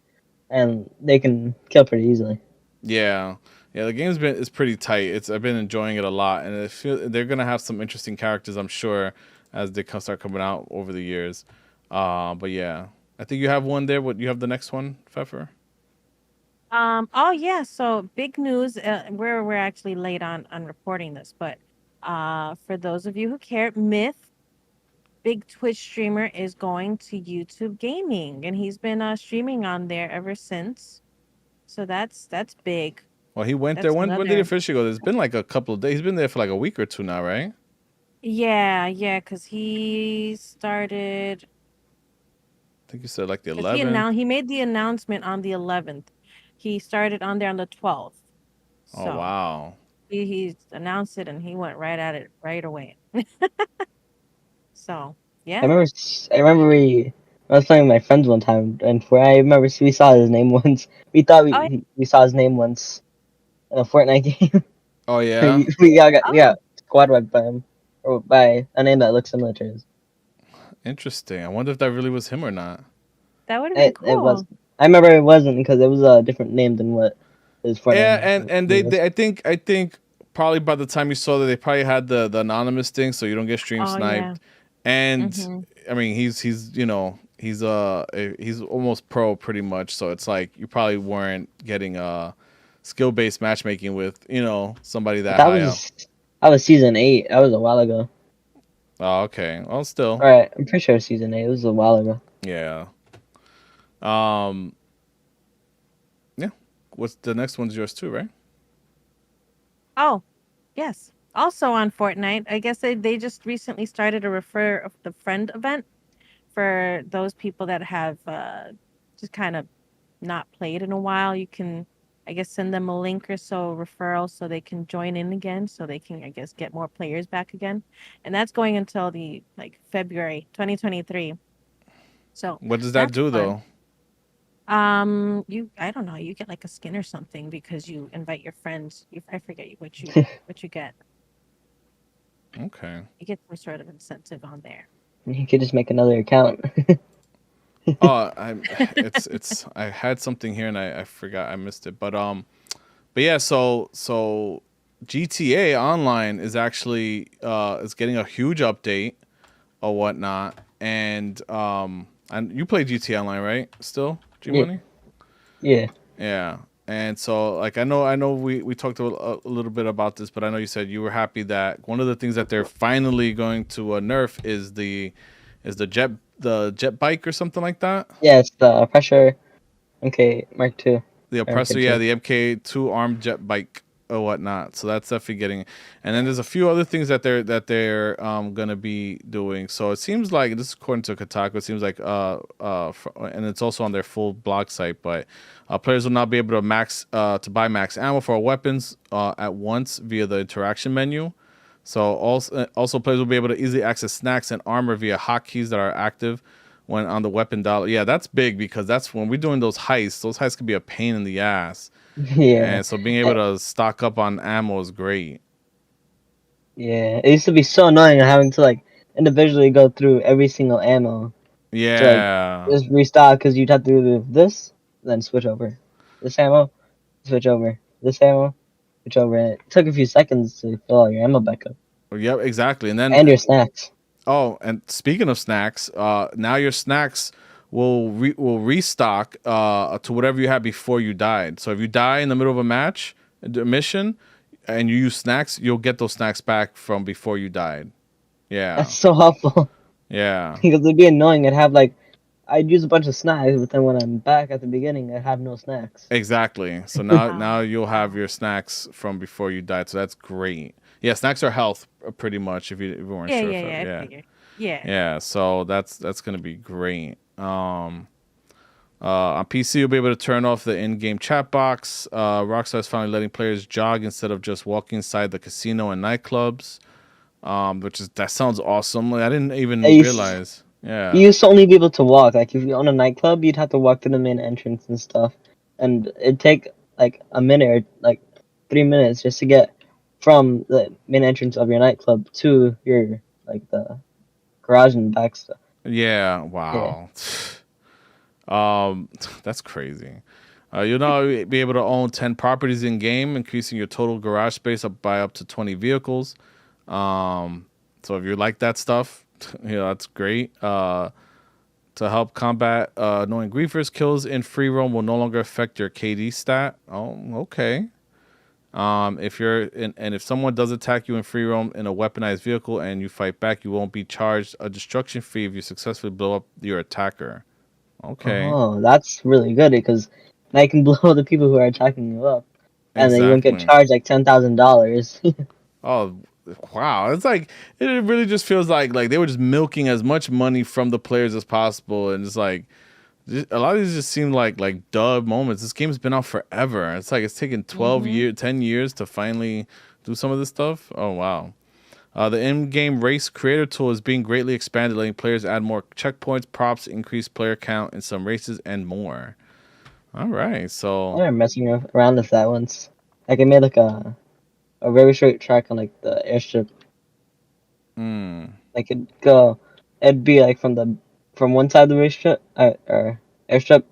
and they can kill pretty easily. Yeah. The game's is pretty tight. I've been enjoying it a lot, and they're gonna have some interesting characters, I'm sure, as they start coming out over the years. But yeah, I think you have one there. What you have the next one, Fefer? Oh yeah. So big news. We're actually late on reporting this, but for those of you who care, Myth, big Twitch streamer, is going to YouTube Gaming, and he's been streaming on there ever since. So that's big. Well, he went there. That's When did he another. officially go? It's been like a couple of days. He's been there for like a week or two now, right? Yeah, because he started. I think you said like the Because 11th. he made the announcement on the 11th. He started on there on the 12th. Oh So wow. he announced it and he went right at it right away. So yeah. I remember I was playing with my friends one time, and I remember we saw his name once. We thought Oh yeah. we saw his name once in a Fortnite game. Oh yeah. We Oh, got squad wiped by him, or by a name that looks similar to his. Interesting. I wonder if that really was him or not. that would have been It was. cool. I remember it wasn't because it was a different name than what his Yeah, Fortnite and name was. I think probably by the time you saw that they probably had the anonymous thing, so you don't get stream Oh yeah. sniped. And Mm-hmm. I mean, he's almost pro pretty much, so it's like you probably weren't getting skill based matchmaking with somebody that That high up. was season 8. That was a while ago. Oh, okay. Well, still, All right, I'm pretty sure it was season 8. It was a while ago. yeah. Um, yeah. What's the next one's yours too, right? Oh, yes. Also on Fortnite, I guess they just recently started a refer of the friend event for those people that have just kind of not played in a while. You can, I guess, send them a link or so, referral, so they can join in again, so they can, I guess, get more players back again. And that's going until the like February 2023. So What does that that's do fun. though? I don't know, you get like a skin or something because you invite your friends. I forget what you get. Okay. You get some sort of incentive on there. You could just make another account. Oh, it's I had something here and I forgot I missed it. But yeah, so GTA Online is actually is getting a huge update or whatnot. And you play GTA Online, right? Still? Yeah, Gmoney? yeah. Yeah. And so like I know we talked a little bit about this, but I know you said you were happy that one of the things that they're finally going to nerf is the jet bike or something like that. Yeah, it's the Pressure MK Mark II. The Or oppressor, yeah, MK2. the MK2 armed jet bike or whatnot. So that's definitely getting. And then there's a few other things that they're gonna be doing. So it seems like this is according to Kotaku. It seems like and it's also on their full blog site. But players will now be able to buy max ammo for weapons at once via the interaction menu. So also players will be able to easily access snacks and armor via hotkeys that are active when on the weapon dial. Yeah, that's big because that's when we're doing those heists. Those heists can be a pain in the ass, Yeah. and so being able to stock up on ammo is great. Yeah. It used to be so annoying having to like individually go through every single ammo to like Yeah, just restock because you'd have to do this, then switch over. This ammo, switch over. This ammo, switch over. And it took a few seconds to fill all your ammo back up. yep, exactly. And And then your snacks. and speaking of snacks, now your snacks will restock to whatever you had before you died. So if you die in the middle of a match, a mission, and you use snacks, you'll get those snacks back from before you died. Yeah, That's so helpful. yeah. Because it'd be annoying. I'd use a bunch of snacks, but then when I'm back at the beginning, I have no snacks. Exactly. So now you'll have Wow. your snacks from before you died. So that's great. Yeah, snacks are health pretty much. If you weren't Yeah, sure, yeah, yeah. I yeah, figured. Yeah. yeah. So that's gonna be great. On PC, you'll be able to turn off the in-game chat box. Rockstar is finally letting players jog instead of just walking inside the casino and nightclubs. That sounds awesome. Like, I didn't I even used, realize. you Yeah, used to only be able to walk. Like if you own a nightclub, you'd have to walk to the main entrance and stuff, and it'd take like a minute or like 3 minutes just to get from the main entrance of your nightclub to your like the garage and back stuff. yeah. Yeah. Wow. That's crazy. You'll now be able to own 10 properties in game, increasing your total garage space by up to 20 vehicles. So if you like that stuff, that's great. To help combat annoying griefers, kills in free roam will no longer affect your KD stat. Oh, okay. If you're and if someone does attack you in free roam in a weaponized vehicle and you fight back, you won't be charged a destruction fee if you successfully blow up your attacker. Okay. Oh, that's really good because now you can blow the people who are attacking you up, and then you won't get Exactly. charged like $10,000. Oh, wow. It's like it really just feels like they were just milking as much money from the players as possible, and it's like a lot of these just seem like dub moments. This game's been out forever. It's like it's taken 10 years to finally do some of this stuff. Oh wow. The in-game race creator tool is being greatly expanded, letting players add more checkpoints, props, increase player count in some races, and more. All right, so I'm messing around with that once. Like I made like a very short track on like the airstrip. Like it'd be like from one side of the racetrack or airstrip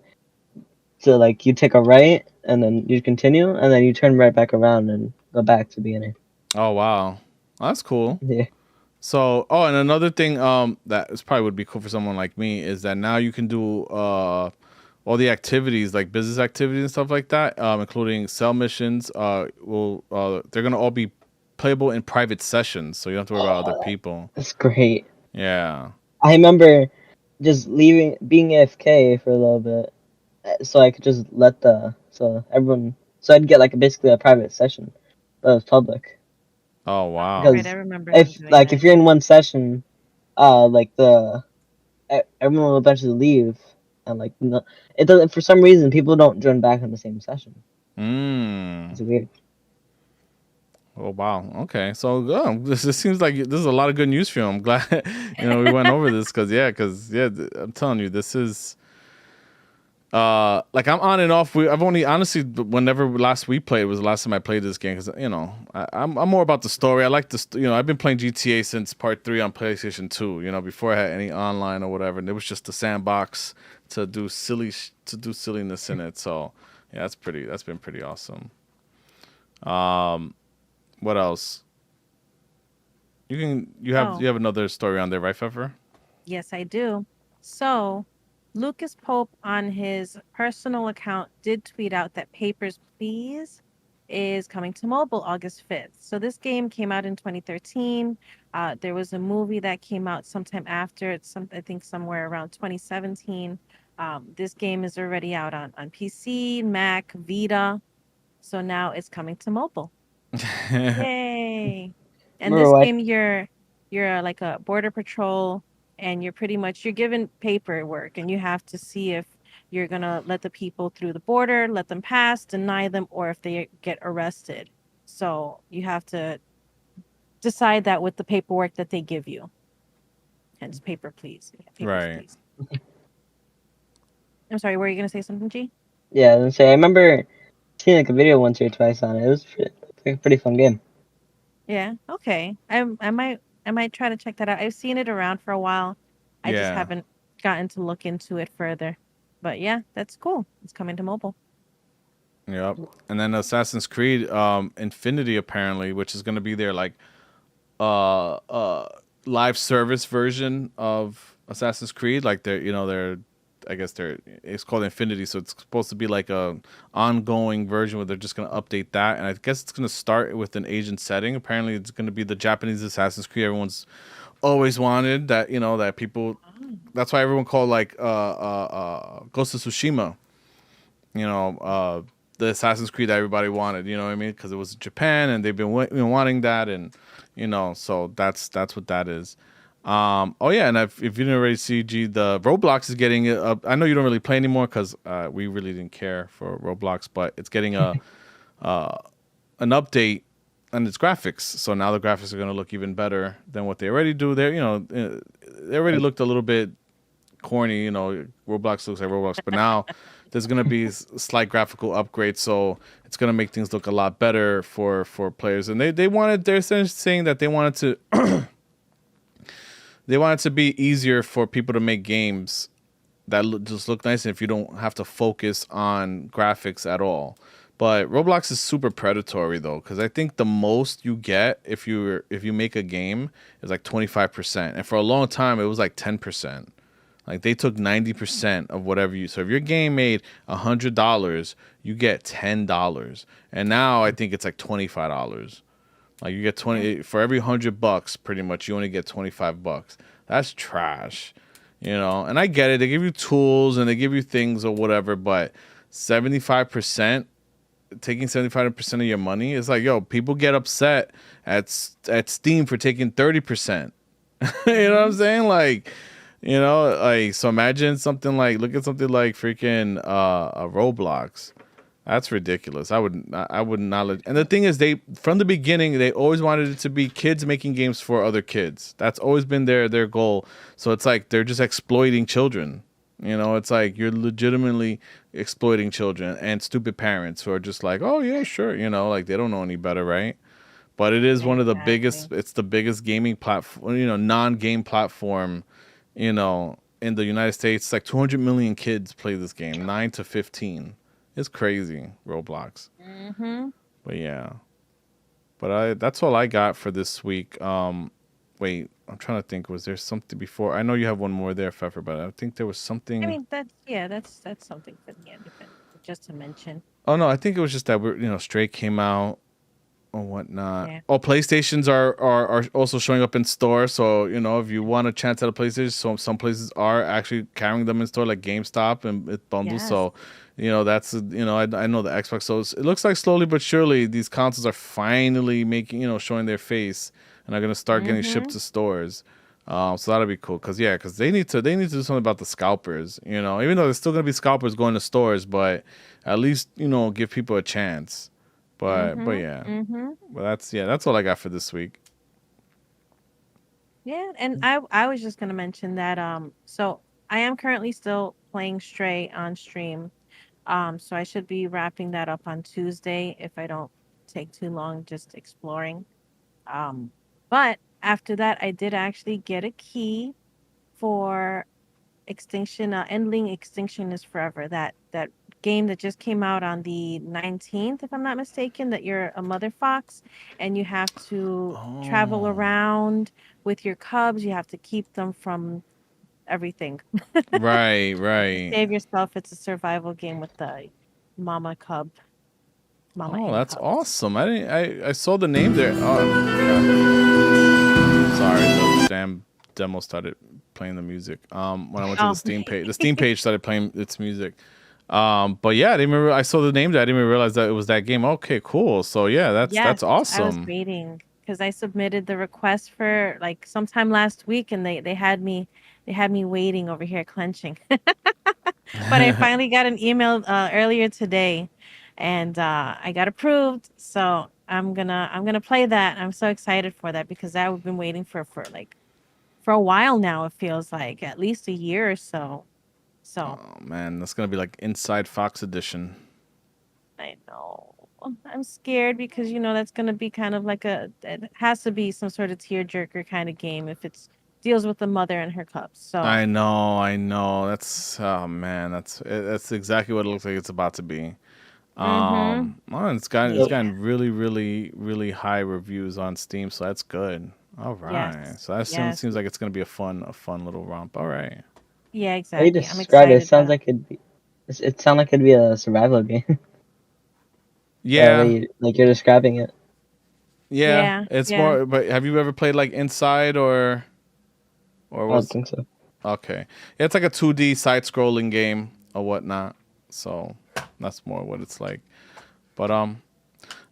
to like you take a right and then you continue and then you turn right back around and go back to the beginning. oh wow, that's cool. Yeah. So, and another thing that is probably would be cool for someone like me is that now you can do all the activities like business activities and stuff like that, including sell missions. They're gonna all be playable in private sessions, so you don't have to worry about other people. That's great. Yeah. I remember just being AFK for a little bit, so I could just so I'd get like basically a private session, but it was public. Oh wow. Because Right, I remember him doing like that. if you're in one session, like everyone will eventually leave, and like no, it doesn't for some reason people don't join back in the same session. It's weird. Oh wow. Okay. So this seems like this is a lot of good news for you. I'm glad we went over this because I'm telling you this is like I'm on and off. I've only honestly whenever last we played was the last time I played this game because I'm more about the story. I like this. I've been playing GTA since Part 3 on PlayStation 2. Before I had any online or whatever, and it was just a sandbox to do silliness in it. So yeah, that's been pretty awesome. What else? You have another story on there, right, Fefer? Yes, I do. So, Lucas Pope on his personal account did tweet out that Papers, Please is coming to mobile August 5th. So this game came out in 2013. There was a movie that came out sometime after. I think somewhere around 2017. This game is already out on PC, Mac, Vita. So now it's coming to mobile. Yay! And this game, you're like a border patrol, and you're given paperwork, and you have to see if you're gonna let the people through the border, let them pass, deny them, or if they get arrested. So you have to decide that with the paperwork that they give you. Hence, paper, please. Papers, Right. please. I'm sorry. Were you gonna say something, G? Yeah, I was gonna say I remember seeing like a video once or twice on it. It was a pretty fun game. Yeah. Okay. I might try to check that out. I've seen it around for a while. I just haven't gotten to look into it further. But yeah, that's cool. It's coming to mobile. Yep. And then Assassin's Creed Infinity apparently, which is going to be their like live service version of Assassin's Creed, like it's called Infinity, so it's supposed to be like a ongoing version where they're just going to update that, and I guess it's going to start with an Asian setting. Apparently it's going to be the Japanese Assassin's Creed everyone's always wanted, that people, that's why everyone called like Ghost of Tsushima the Assassin's Creed that everybody wanted, you know what I mean, because it was Japan and they've been wanting that, and so that's what that is. And if you didn't already see, the Roblox is getting I know you don't really play anymore because we really didn't care for Roblox, but it's getting an update on its graphics. So now the graphics are going to look even better than what they already do. They already looked a little bit corny. Roblox looks like Roblox, but now there's going to be slight graphical upgrades, so it's going to make things look a lot better for players. And they're saying that they wanted to they want it to be easier for people to make games that just look nice, and if you don't have to focus on graphics at all. But Roblox is super predatory though, because I think the most you get if you make a game is like 25%, and for a long time it was like 10%. Like they took 90% of whatever you. So if your game made $100, you get $10, and now I think it's like $25. Like you get 20 for every $100, pretty much. You only get $25. That's trash, you know. And I get it. They give you tools and they give you things or whatever, but 75%, taking 75% of your money is like, yo, people get upset at Steam for taking 30%. You know what I'm saying? Like, you know, like, so imagine something like, look at something like freaking a Roblox. That's ridiculous. I would not let, and the thing is, they from the beginning they always wanted it to be kids making games for other kids. That's always been their goal. So it's like they're just exploiting children. You know, it's like you're legitimately exploiting children and stupid parents who are just like, oh yeah, sure, you know, like they don't know any better, right? But it is one of the biggest. It's the biggest gaming platform, you know, non-game platform, you know, in the United States. It's like 200 million kids play this game, 9 to 15. It's crazy, Roblox. But yeah, but that's all I got for this week. Wait, I'm trying to think. Was there something before? I know you have one more there, Fefer, but I think there was something. I mean, that's something for the end of it, just to mention. Oh no, I think it was just that Stray came out or whatnot. Yeah. Oh, PlayStations are also showing up in store. So if you want a chance at a PlayStation, so some places are actually carrying them in store, like GameStop and it bundles. Yes. So that's I know the Xbox. So it looks like slowly but surely these consoles are finally making showing their face and are gonna start getting shipped to stores. So that'll be cool because they need to do something about the scalpers. Even though there's still gonna be scalpers going to stores, but at least give people a chance. But yeah, well that's all I got for this week. Yeah, and I was just gonna mention that so I am currently still playing Stray on stream. So I should be wrapping that up on Tuesday if I don't take too long just exploring. But after that I did actually get a key for Endling Extinction is Forever. That game that just came out on the 19th, if I'm not mistaken, that you're a mother fox and you have to travel around with your cubs. You have to keep them from everything. Right. Save yourself. It's a survival game with the mama cub. Oh, that's cubs. Awesome. I saw the name there. Oh, sorry, the damn demo started playing the music. When I went to the Steam page, the Steam page started playing its music. But yeah, I didn't remember. I saw the name there. I didn't even realize that it was that game. Okay, cool. So yeah, that's awesome. I was waiting because I submitted the request for like sometime last week, and they had me waiting over here clenching. But I finally got an email earlier today, and I got approved. So I'm gonna play that. I'm so excited for that because I've been waiting for a while now. It feels like at least a year or so. So. Oh man, that's gonna be like Inside Fox edition. I know. I'm scared because that's gonna be kind of like it has to be some sort of tearjerker kind of game if it deals with the mother and her cubs. So I know. That's man, that's exactly what it looks like it's about to be. It's gotten really, really, really high reviews on Steam, so that's good. All right. Yes. So that seems like it's gonna be a fun little romp. All right. Yeah, exactly. How you describe it? It sounds like it sounds like it'd be a survival game. Yeah. Like you're describing it. Yeah. It's more. But have you ever played like Inside or? I don't think so. Okay. It's like a 2D side-scrolling game or whatnot. So that's more what it's like. But all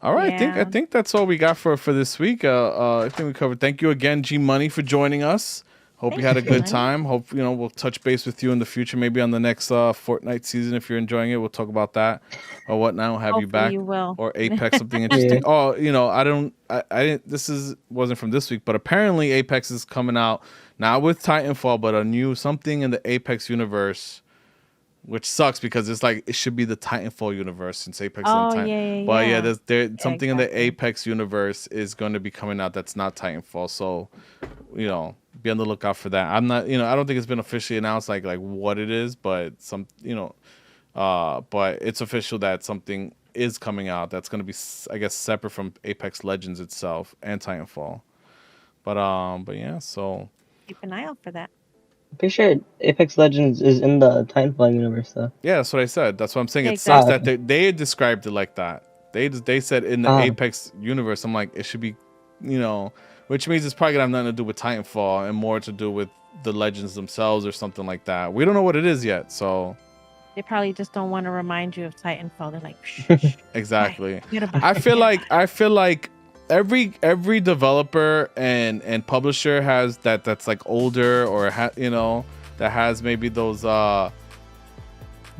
right. I think that's all we got for this week. I think we covered. Thank you again, Gmoney, for joining us. Hope you had a good time. Hope we'll touch base with you in the future, maybe on the next Fortnite season if you're enjoying it. We'll talk about that or whatnot. We'll have you back. You will. Or Apex, something interesting. Yeah. I didn't. Wasn't from this week, but apparently Apex is coming out not with Titanfall, but a new something in the Apex universe. Which sucks because it's like it should be the Titanfall universe since Apex is in Titanfall. Yeah. But there's something in the Apex universe is going to be coming out that's not Titanfall. So, be on the lookout for that. I'm not, I don't think it's been officially announced like what it is, but but it's official that something is coming out that's going to be, I guess, separate from Apex Legends itself and Titanfall. But yeah, so keep an eye out for that. pretty sure Apex Legends is in the Titanfall universe, though. Yeah, that's what I said. That's what I'm saying. It Exactly. sucks that they described it like that. They said in the Apex universe. I'm like, it should be, which means it's probably gonna have nothing to do with Titanfall and more to do with the Legends themselves or something like that. We don't know what it is yet, so They probably just don't want to remind you of Titanfall. They're like, shh. exactly. Forget about I it. feel like every developer and publisher has that's like older or that has maybe those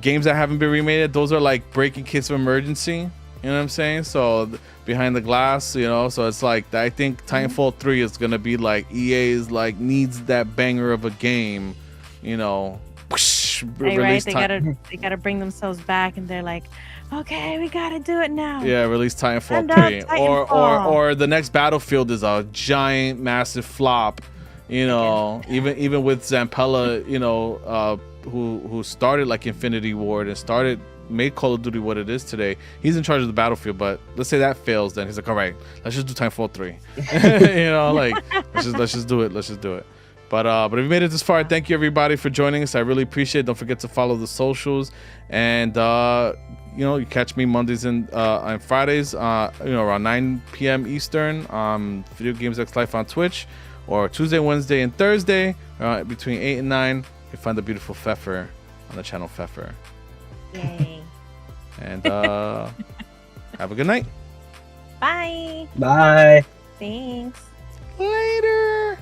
games that haven't been remade. Those are like breaking case of emergency. You know what I'm saying? So behind the glass, so it's like I think Titanfall 3 is gonna be like EA's like needs that banger of a game, Right? They gotta bring themselves back, and they're like, okay, we gotta do it now. Yeah, release Titanfall 3, Titanfall. or the next Battlefield is a giant, massive flop. Even with Zampella, who started like Infinity Ward and made Call of Duty what it is today. He's in charge of the Battlefield, but let's say that fails, then he's like, all right, let's just do Titanfall 3. Let's just do it. But if you made it this far, thank you everybody for joining us. I really appreciate it. Don't forget to follow the socials, and you catch me Mondays and on Fridays, around 9 p.m. Eastern, Video Games X Life on Twitch, or Tuesday, Wednesday, and Thursday between 8 and 9. You find the beautiful Fefer on the channel Fefer. Yay. And have a good night. Bye. Bye. Thanks. Later.